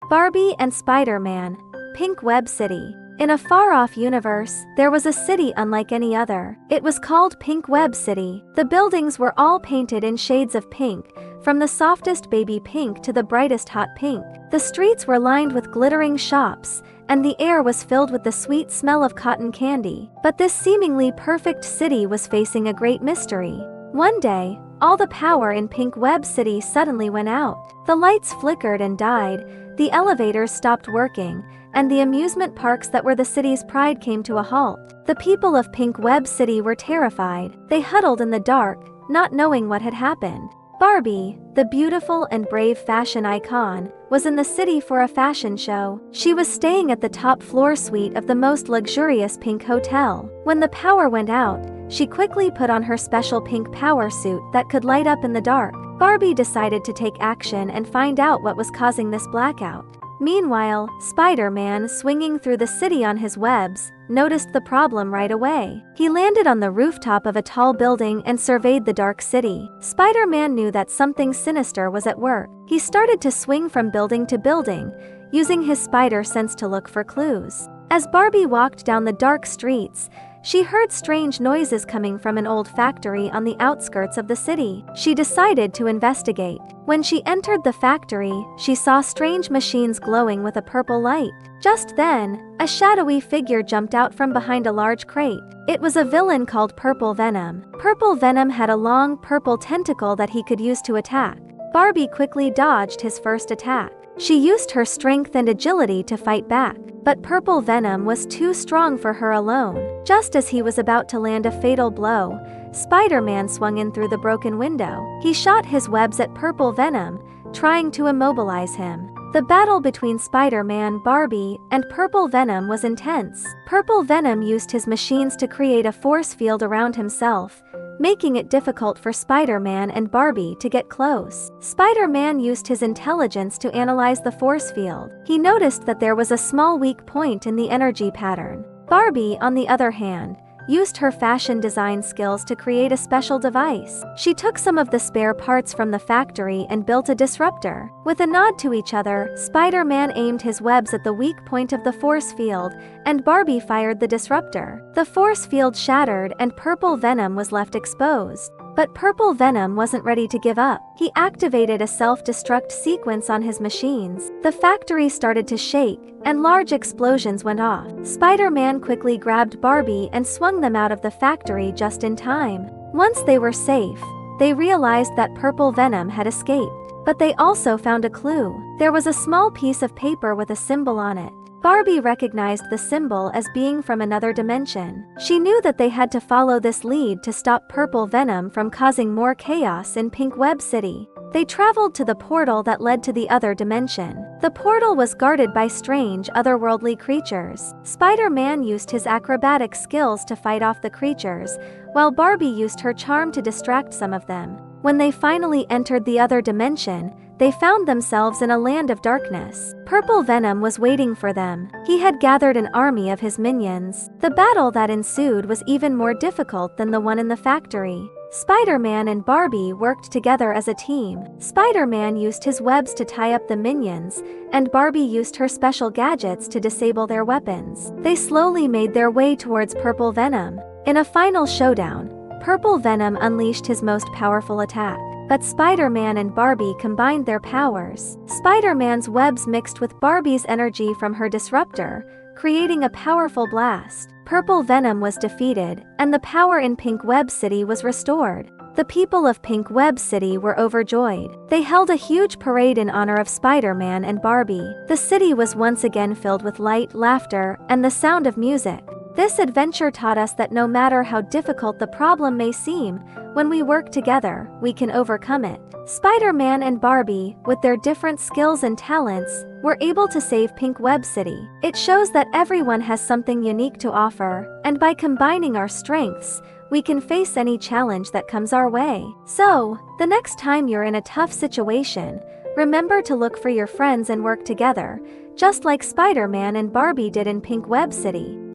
Barbie and Spider-Man, Pink Web City. In a far-off universe, there was a city unlike any other. It was called Pink Web City. The buildings were all painted in shades of pink, from the softest baby pink to the brightest hot pink. The streets were lined with glittering shops, and the air was filled with the sweet smell of cotton candy. But this seemingly perfect city was facing a great mystery. One day, all the power in Pink Web City suddenly went out. The lights flickered and died, the elevators stopped working, and the amusement parks that were the city's pride came to a halt. The people of Pink Web City were terrified. They huddled in the dark, not knowing what had happened. Barbie, the beautiful and brave fashion icon, was in the city for a fashion show. She was staying at the top floor suite of the most luxurious pink hotel. When the power went out, she quickly put on her special pink power suit that could light up in the dark. Barbie decided to take action and find out what was causing this blackout. Meanwhile, Spider-Man, swinging through the city on his webs, noticed the problem right away. He landed on the rooftop of a tall building and surveyed the dark city. Spider-Man knew that something sinister was at work. He started to swing from building to building, using his spider sense to look for clues. As Barbie walked down the dark streets, she heard strange noises coming from an old factory on the outskirts of the city. She decided to investigate. When she entered the factory, she saw strange machines glowing with a purple light. Just then, a shadowy figure jumped out from behind a large crate. It was a villain called Purple Venom. Purple Venom had a long purple tentacle that he could use to attack. Barbie quickly dodged his first attack. She used her strength and agility to fight back, but Purple Venom was too strong for her alone. Just as he was about to land a fatal blow, Spider-Man swung in through the broken window. He shot his webs at Purple Venom, trying to immobilize him. The battle between Spider-Man, Barbie, and Purple Venom was intense. Purple Venom used his machines to create a force field around himself, making it difficult for Spider-Man and Barbie to get close. Spider-Man used his intelligence to analyze the force field. He noticed that there was a small weak point in the energy pattern. Barbie, on the other hand, used her fashion design skills to create a special device. She took some of the spare parts from the factory and built a disruptor. With a nod to each other, Spider-Man aimed his webs at the weak point of the force field, and Barbie fired the disruptor. The force field shattered and Purple Venom was left exposed. But Purple Venom wasn't ready to give up. He activated a self-destruct sequence on his machines. The factory started to shake, and large explosions went off. Spider-Man quickly grabbed Barbie and swung them out of the factory just in time. Once they were safe, they realized that Purple Venom had escaped. But they also found a clue. There was a small piece of paper with a symbol on it. Barbie recognized the symbol as being from another dimension. She knew that they had to follow this lead to stop Purple Venom from causing more chaos in Pink Web City. They traveled to the portal that led to the other dimension. The portal was guarded by strange, otherworldly creatures. Spider-Man used his acrobatic skills to fight off the creatures, while Barbie used her charm to distract some of them. When they finally entered the other dimension, they found themselves in a land of darkness. Purple Venom was waiting for them. He had gathered an army of his minions. The battle that ensued was even more difficult than the one in the factory. Spider-Man and Barbie worked together as a team. Spider-Man used his webs to tie up the minions, and Barbie used her special gadgets to disable their weapons. They slowly made their way towards Purple Venom. In a final showdown, Purple Venom unleashed his most powerful attack. But Spider-Man and Barbie combined their powers. Spider-Man's webs mixed with Barbie's energy from her disruptor, creating a powerful blast. Purple Venom was defeated, and the power in Pink Web City was restored. The people of Pink Web City were overjoyed. They held a huge parade in honor of Spider-Man and Barbie. The city was once again filled with light, laughter, and the sound of music. This adventure taught us that no matter how difficult the problem may seem, when we work together, we can overcome it. Spider-Man and Barbie, with their different skills and talents, were able to save Pink Web City. It shows that everyone has something unique to offer, and by combining our strengths, we can face any challenge that comes our way. So, the next time you're in a tough situation, remember to look for your friends and work together, just like Spider-Man and Barbie did in Pink Web City.